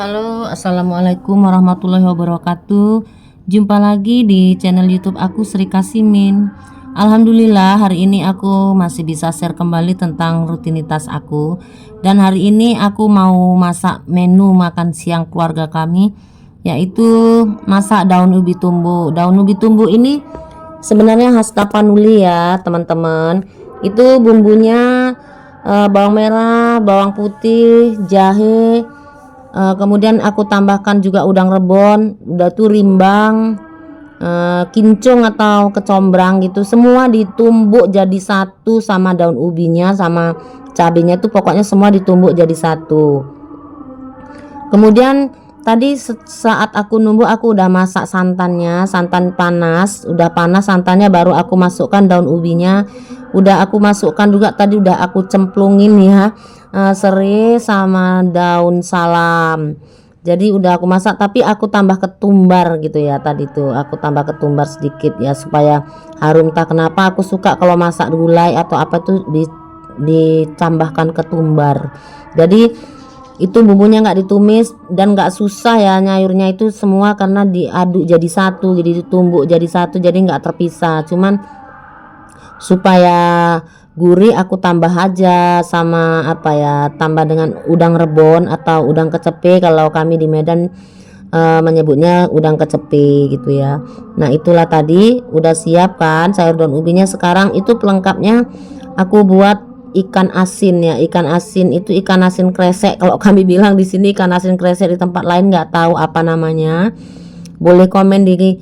Halo, assalamualaikum warahmatullahi wabarakatuh. Jumpa lagi di channel YouTube aku, Sri Kasimin. Alhamdulillah, hari ini aku masih bisa share kembali tentang rutinitas aku. Dan hari ini aku mau masak menu makan siang keluarga kami, yaitu masak daun ubi tumbuk. Daun ubi tumbuk ini sebenarnya khas Tapanuli ya, teman-teman. Itu bumbunya bawang merah, bawang putih, jahe. Kemudian aku tambahkan juga udang rebon, udah tuh rimbang, kincung atau kecombrang gitu, semua ditumbuk jadi satu sama daun ubinya sama cabenya tuh, pokoknya semua ditumbuk jadi satu. Kemudian tadi saat aku numbuk, aku udah masak santannya, santan panas, udah panas santannya, baru aku masukkan daun ubinya. Udah aku masukkan juga tadi, udah aku cemplungin ya, serai sama daun salam. Jadi udah aku masak, tapi aku tambah ketumbar gitu ya. Tadi tuh aku tambah ketumbar sedikit ya, supaya harum. Tak kenapa aku suka kalau masak gulai atau apa tuh ditambahkan ketumbar. Jadi itu bumbunya nggak ditumis dan nggak susah ya nyayurnya itu semua, karena diaduk jadi satu, jadi ditumbuk jadi satu, jadi nggak terpisah. Cuman supaya gurih aku tambah aja sama apa ya, tambah dengan udang rebon atau udang kecepe, kalau kami di Medan menyebutnya udang kecepe gitu ya. Nah itulah tadi udah siap kan sayur daun ubinya. Sekarang itu pelengkapnya aku buat ikan asin ya. Ikan asin itu ikan asin kresek kalau kami bilang di sini, ikan asin kresek, di tempat lain nggak tahu apa namanya. Boleh komen di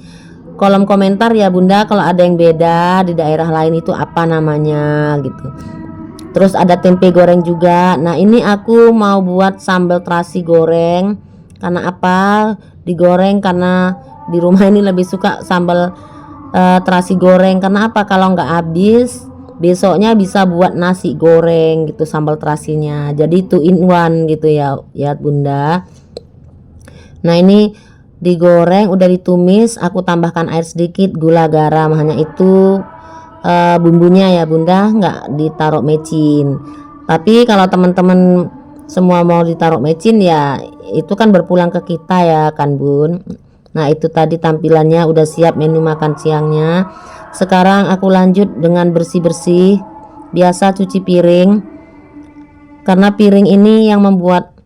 kolom komentar ya Bunda kalau ada yang beda di daerah lain itu apa namanya gitu. Terus ada tempe goreng juga. Nah ini aku mau buat sambal terasi goreng. Karena apa digoreng? Karena di rumah ini lebih suka sambal terasi goreng. Karena apa, kalau nggak habis besoknya bisa buat nasi goreng gitu sambal terasinya. Jadi 2 in 1 gitu ya Bunda. Nah ini digoreng, udah ditumis, aku tambahkan air sedikit, gula, garam, hanya itu bumbunya ya Bunda, nggak ditaruh mecin. Tapi kalau teman-teman semua mau ditaruh mecin ya itu kan berpulang ke kita ya kan Bun. Nah itu tadi tampilannya udah siap menu makan siangnya. Sekarang aku lanjut dengan bersih-bersih, biasa cuci piring, karena piring ini yang membuat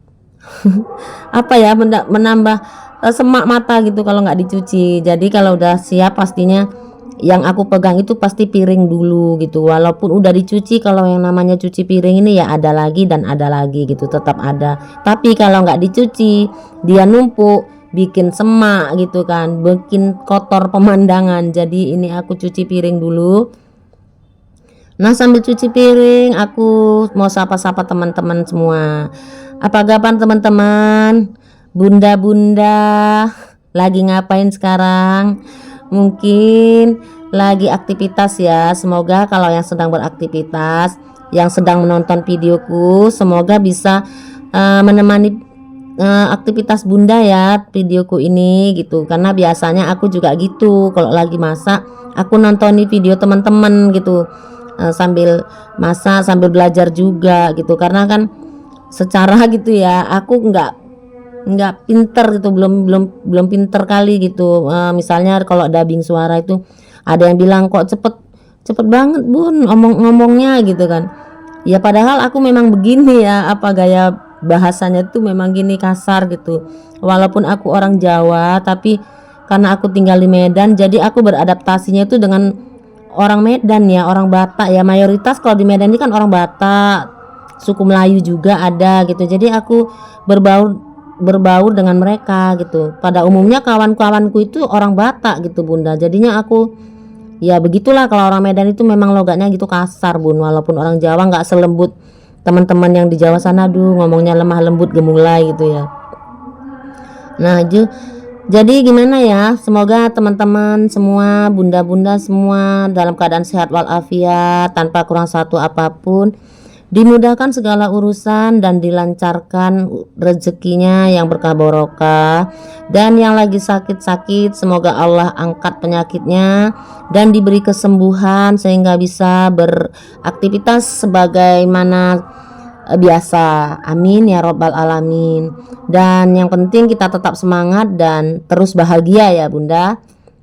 apa ya, menambah semak mata gitu kalau nggak dicuci. Jadi kalau udah siap pastinya yang aku pegang itu pasti piring dulu gitu, walaupun udah dicuci. Kalau yang namanya cuci piring ini ya ada lagi dan ada lagi gitu, tetap ada. Tapi kalau nggak dicuci dia numpuk, bikin semak gitu kan, bikin kotor pemandangan. Jadi ini aku cuci piring dulu. Nah sambil cuci piring aku mau sapa-sapa teman-teman semua. Apa kabar teman-teman? Bunda-bunda lagi ngapain sekarang? Mungkin lagi aktivitas ya. Semoga kalau yang sedang beraktivitas, yang sedang menonton videoku, semoga bisa menemani aktivitas Bunda ya videoku ini gitu. Karena biasanya aku juga gitu, kalau lagi masak aku nonton video teman-teman gitu, sambil masak sambil belajar juga gitu. Karena kan secara gitu ya aku nggak pinter gitu, belum pinter kali gitu. Misalnya kalau dubbing suara itu ada yang bilang kok cepet banget Bun ngomongnya gitu kan. Ya padahal aku memang begini ya, apa gaya bahasanya tuh memang gini, kasar gitu. Walaupun aku orang Jawa, tapi karena aku tinggal di Medan, jadi aku beradaptasinya itu dengan orang Medan ya, orang Batak ya. Mayoritas kalau di Medan ini kan orang Batak, suku Melayu juga ada gitu. Jadi aku berbaur dengan mereka gitu. Pada umumnya kawan-kawanku itu orang Batak gitu Bunda. Jadinya aku ya begitulah, kalau orang Medan itu memang logatnya gitu kasar Bun. Walaupun orang Jawa nggak selembut teman-teman yang di Jawa sana, ngomongnya lemah lembut gemulai gitu ya. Nah jadi gimana ya, semoga teman-teman semua, bunda-bunda semua dalam keadaan sehat walafiat, tanpa kurang satu apapun, dimudahkan segala urusan dan dilancarkan rezekinya yang berkah barokah. Dan yang lagi sakit-sakit semoga Allah angkat penyakitnya dan diberi kesembuhan sehingga bisa beraktivitas sebagaimana biasa. Amin ya robbal alamin. Dan yang penting kita tetap semangat dan terus bahagia ya Bunda.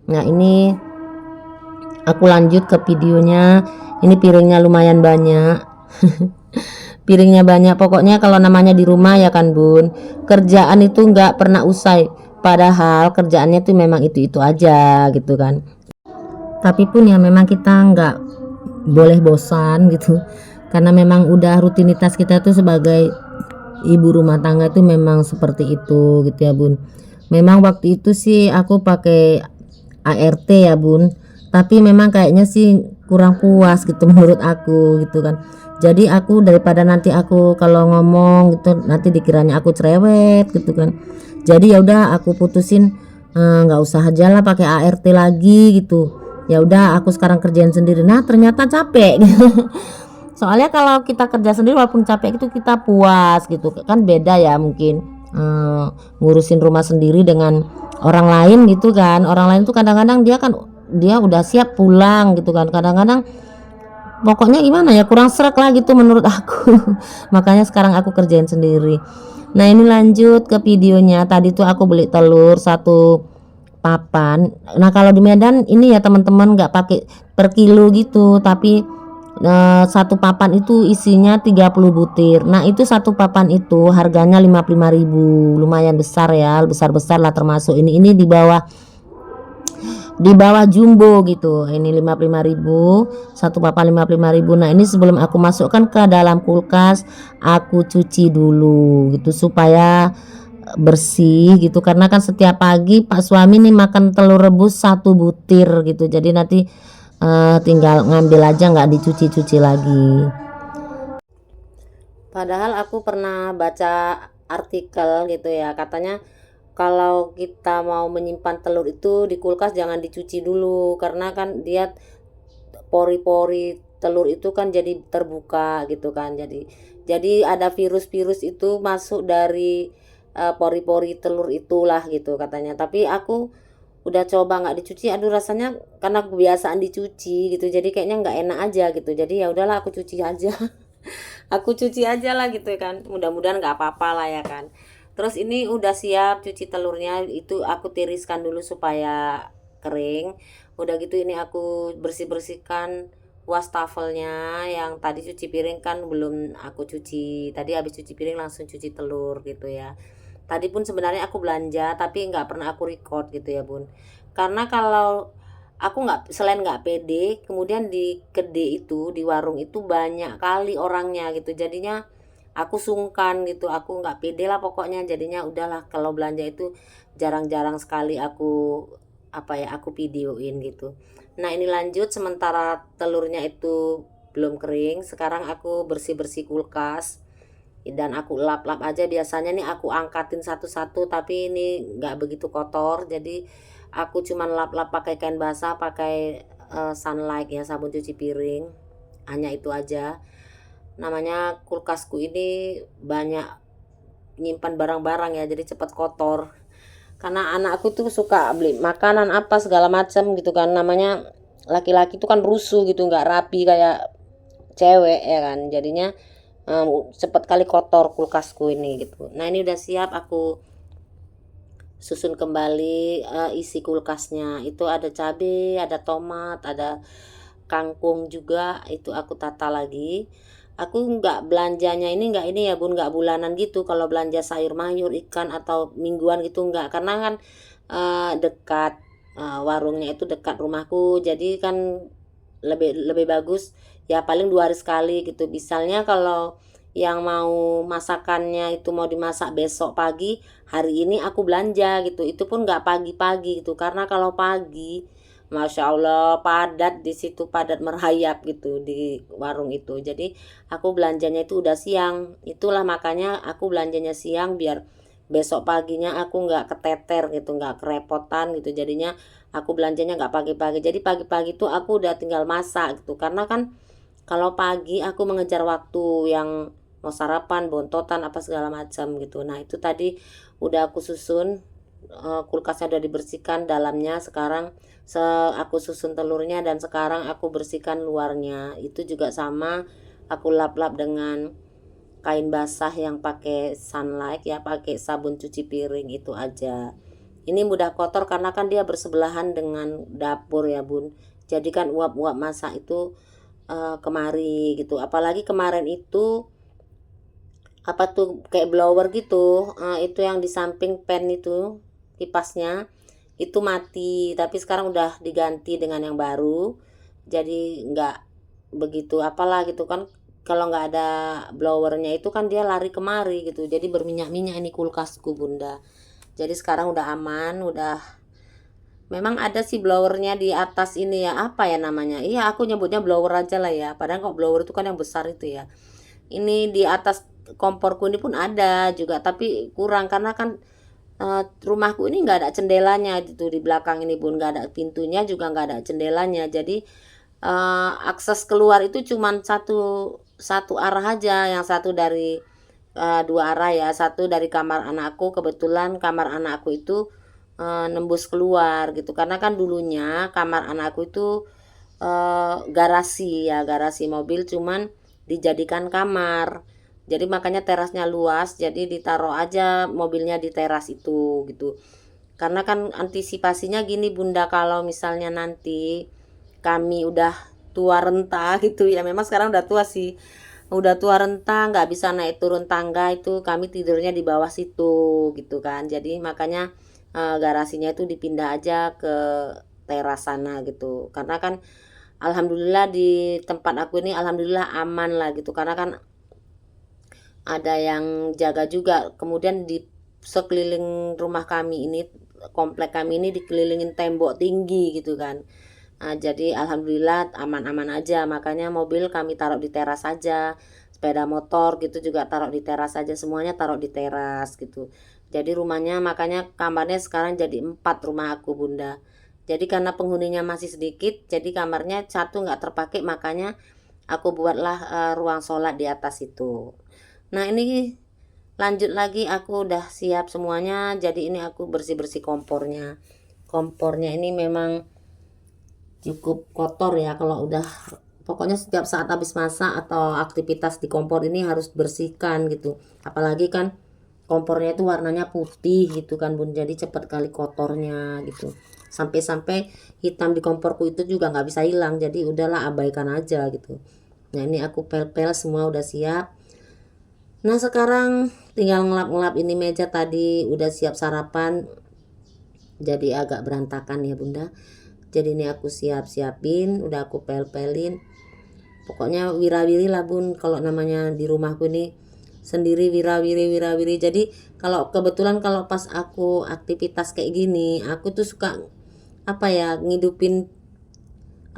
Nah ini aku lanjut ke videonya. Ini piringnya lumayan banyak. Piringnya banyak, pokoknya kalau namanya di rumah ya kan Bun, kerjaan itu nggak pernah usai, padahal kerjaannya tuh memang itu aja gitu kan. Tapi pun ya memang kita nggak boleh bosan gitu, karena memang udah rutinitas kita tuh sebagai ibu rumah tangga tuh memang seperti itu gitu ya Bun. Memang waktu itu sih aku pakai ART ya Bun, tapi memang kayaknya sih kurang puas gitu menurut aku gitu kan. Jadi aku daripada nanti aku kalau ngomong gitu nanti dikiranya aku cerewet gitu kan, jadi ya udah aku putusin nggak usah aja lah pakai ART lagi gitu. Ya udah aku sekarang kerjain sendiri. Nah ternyata capek soalnya kalau kita kerja sendiri walaupun capek itu kita puas gitu kan, beda ya mungkin ngurusin rumah sendiri dengan orang lain gitu kan. Orang lain tuh kadang-kadang dia udah siap pulang gitu kan, kadang-kadang pokoknya gimana ya, kurang srek lah gitu menurut aku. Makanya sekarang aku kerjain sendiri. Nah ini lanjut ke videonya. Tadi tuh aku beli telur satu papan. Nah kalau di Medan ini ya teman-teman nggak pakai per kilo gitu, tapi satu papan itu isinya 30 butir. Nah itu satu papan itu harganya 55.000, lumayan besar ya, besar-besar lah termasuk ini di bawah jumbo gitu. Ini 55.000, satu papan 55.000. Nah ini sebelum aku masukkan ke dalam kulkas aku cuci dulu gitu supaya bersih gitu, karena kan setiap pagi Pak suami nih makan telur rebus satu butir gitu, jadi nanti tinggal ngambil aja, nggak dicuci-cuci lagi. Padahal aku pernah baca artikel gitu ya, katanya kalau kita mau menyimpan telur itu di kulkas jangan dicuci dulu, karena kan dia pori-pori telur itu kan jadi terbuka gitu kan, jadi ada virus-virus itu masuk dari pori-pori telur itulah gitu katanya. Tapi aku udah coba nggak dicuci, aduh rasanya karena kebiasaan dicuci gitu, jadi kayaknya nggak enak aja gitu. Jadi ya udahlah aku cuci aja. Aku cuci aja lah gitu kan, mudah-mudahan nggak apa-apa lah ya kan. Terus ini udah siap cuci telurnya, itu aku tiriskan dulu supaya kering. Udah gitu ini aku bersih-bersihkan wastafelnya, yang tadi cuci piring kan belum aku cuci, tadi habis cuci piring langsung cuci telur gitu ya. Tadi pun sebenarnya aku belanja tapi nggak pernah aku record gitu ya Bun, karena kalau aku nggak, selain nggak pede, kemudian di kedai itu, di warung itu banyak kali orangnya gitu, jadinya aku sungkan gitu, aku nggak pede lah pokoknya. Jadinya udahlah kalau belanja itu jarang-jarang sekali aku aku videoin gitu. Nah ini lanjut, sementara telurnya itu belum kering, sekarang aku bersih-bersih kulkas dan aku lap-lap aja. Biasanya nih aku angkatin satu-satu, tapi ini nggak begitu kotor, jadi aku cuman lap-lap pakai kain basah, pakai sunlight ya, sabun cuci piring, hanya itu aja. Namanya kulkasku ini banyak nyimpan barang-barang ya, jadi cepat kotor, karena anakku tuh suka beli makanan apa segala macam gitu kan. Namanya laki-laki tuh kan rusuh gitu, nggak rapi kayak cewek ya kan, jadinya cepet kali kotor kulkasku ini gitu. Nah ini udah siap, aku susun kembali isi kulkasnya. Itu ada cabai, ada tomat, ada kangkung juga, itu aku tata lagi. Aku nggak belanjanya ini ya Bun, nggak bulanan gitu. Kalau belanja sayur mayur, ikan atau mingguan gitu nggak, karena kan dekat warungnya itu dekat rumahku, jadi kan lebih lebih bagus ya paling 2 hari sekali gitu. Misalnya kalau yang mau masakannya itu mau dimasak besok pagi, hari ini aku belanja gitu, itu pun nggak pagi-pagi gitu, karena kalau pagi Masya Allah padat di situ, padat merayap gitu di warung itu. Jadi aku belanjanya itu udah siang. Itulah makanya aku belanjanya siang biar besok paginya aku nggak keteter gitu, nggak kerepotan gitu. Jadinya aku belanjanya nggak pagi-pagi. Jadi pagi-pagi tuh aku udah tinggal masak gitu. Karena kan kalau pagi aku mengejar waktu yang mau sarapan, bontotan apa segala macam gitu. Nah itu tadi udah aku susun, kulkasnya udah dibersihkan dalamnya. Sekarang aku susun telurnya dan sekarang aku bersihkan luarnya. Itu juga sama, aku lap-lap dengan kain basah yang pakai sunlight ya, pakai sabun cuci piring itu aja. Ini mudah kotor karena kan dia bersebelahan dengan dapur ya bun, jadi kan uap-uap masak itu kemari gitu. Apalagi kemarin itu apa tuh kayak blower gitu, itu yang di samping pan itu kipasnya itu mati, tapi sekarang udah diganti dengan yang baru, jadi nggak begitu apalah gitu kan. Kalau nggak ada blowernya itu kan dia lari kemari gitu, jadi berminyak-minyak ini kulkasku bunda. Jadi sekarang udah aman, udah. Memang ada sih blowernya di atas ini ya, apa ya namanya, iya aku nyebutnya blower aja lah ya, padahal kok blower itu kan yang besar itu ya. Ini di atas komporku ini pun ada juga, tapi kurang karena kan rumahku ini nggak ada jendelanya gitu, di belakang ini pun nggak ada pintunya, juga nggak ada jendelanya, jadi akses keluar itu cuman satu satu arah aja, yang satu dari dua arah ya, satu dari kamar anakku, kebetulan kamar anakku itu nembus keluar gitu, karena kan dulunya kamar anakku itu garasi ya, garasi mobil, cuman dijadikan kamar, jadi makanya terasnya luas, jadi ditaruh aja mobilnya di teras itu gitu. Karena kan antisipasinya gini bunda, kalau misalnya nanti kami udah tua renta gitu ya, memang sekarang udah tua sih, udah tua renta nggak bisa naik turun tangga, itu kami tidurnya di bawah situ gitu kan. Jadi makanya garasinya itu dipindah aja ke teras sana gitu, karena kan alhamdulillah di tempat aku ini alhamdulillah aman lah gitu, karena kan ada yang jaga juga. Kemudian di sekeliling rumah kami ini, komplek kami ini dikelilingin tembok tinggi gitu kan. Jadi alhamdulillah aman-aman aja, makanya mobil kami taruh di teras saja, sepeda motor gitu juga taruh di teras saja, semuanya taruh di teras gitu. Jadi rumahnya, makanya kamarnya sekarang jadi 4 rumah aku bunda. Jadi karena penghuninya masih sedikit, jadi kamarnya satu nggak terpakai, makanya aku buatlah ruang sholat di atas itu. Nah ini lanjut lagi, aku udah siap semuanya, jadi ini aku bersih-bersih kompornya. Kompornya ini memang cukup kotor ya kalau udah, pokoknya setiap saat habis masak atau aktivitas di kompor ini harus bersihkan gitu. Apalagi kan kompornya itu warnanya putih gitu kan bun, jadi cepat kali kotornya gitu. Sampai-sampai hitam di komporku itu juga nggak bisa hilang, jadi udahlah abaikan aja gitu. Nah ini aku pel-pel semua udah siap. Nah sekarang tinggal ngelap-ngelap ini meja, tadi udah siap sarapan, jadi agak berantakan ya bunda. Jadi ini aku siapin, udah aku pel-pelin. Pokoknya wirawiri lah bun, kalau namanya di rumahku ini sendiri wirawiri. Jadi kalau kebetulan kalau pas aku aktivitas kayak gini, aku tuh suka apa ya, ngidupin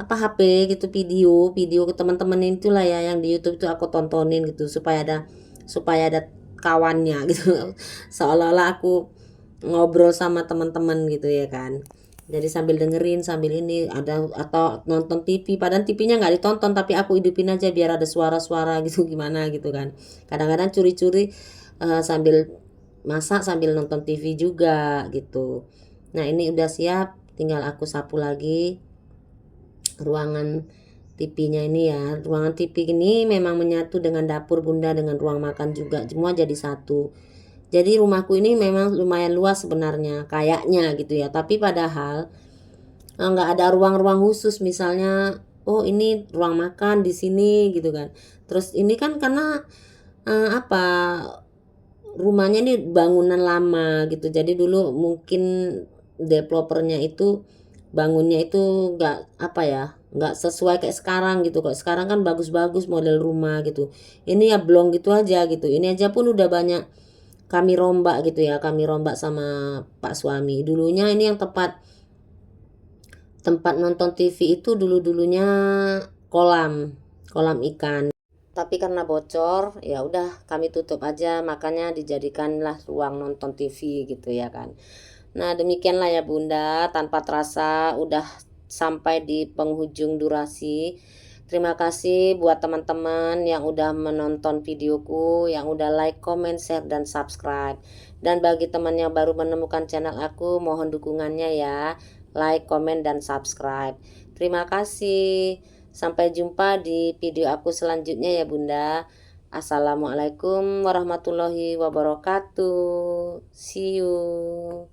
apa HP gitu, video ke teman-teman itulah ya, yang di YouTube itu aku tontonin gitu, supaya ada kawannya gitu. Seolah-olah aku ngobrol sama teman-teman gitu ya kan. Jadi sambil dengerin, sambil ini ada, atau nonton TV, padahal TV-nya nggak ditonton, tapi aku hidupin aja biar ada suara-suara gitu gimana gitu kan. Kadang-kadang curi-curi sambil masak sambil nonton TV juga gitu. Nah ini udah siap, tinggal aku sapu lagi ruangan TV-nya ini ya. Ruangan TV ini memang menyatu dengan dapur bunda, dengan ruang makan juga, semua jadi satu. Jadi rumahku ini memang lumayan luas sebenarnya kayaknya gitu ya, tapi padahal nggak ada ruang-ruang khusus, misalnya oh ini ruang makan di sini gitu kan. Terus ini kan karena apa, rumahnya ini bangunan lama gitu, jadi dulu mungkin developernya itu bangunnya itu nggak apa ya, nggak sesuai kayak sekarang gitu. Kok sekarang kan bagus-bagus model rumah gitu, ini ya belum gitu aja gitu. Ini aja pun udah banyak kami rombak gitu ya, kami rombak sama pak suami. Dulunya ini yang tempat nonton TV itu dulu-dulunya kolam kolam ikan, tapi karena bocor ya udah kami tutup aja, makanya dijadikanlah ruang nonton TV gitu ya kan. Nah demikianlah ya bunda, tanpa terasa udah sampai di penghujung durasi. Terima kasih buat teman-teman yang udah menonton videoku, yang udah like, comment, share, dan subscribe. Dan bagi teman yang baru menemukan channel aku, mohon dukungannya ya, like, comment, dan subscribe. Terima kasih. Sampai jumpa di video aku selanjutnya ya bunda. Assalamualaikum warahmatullahi wabarakatuh. See you.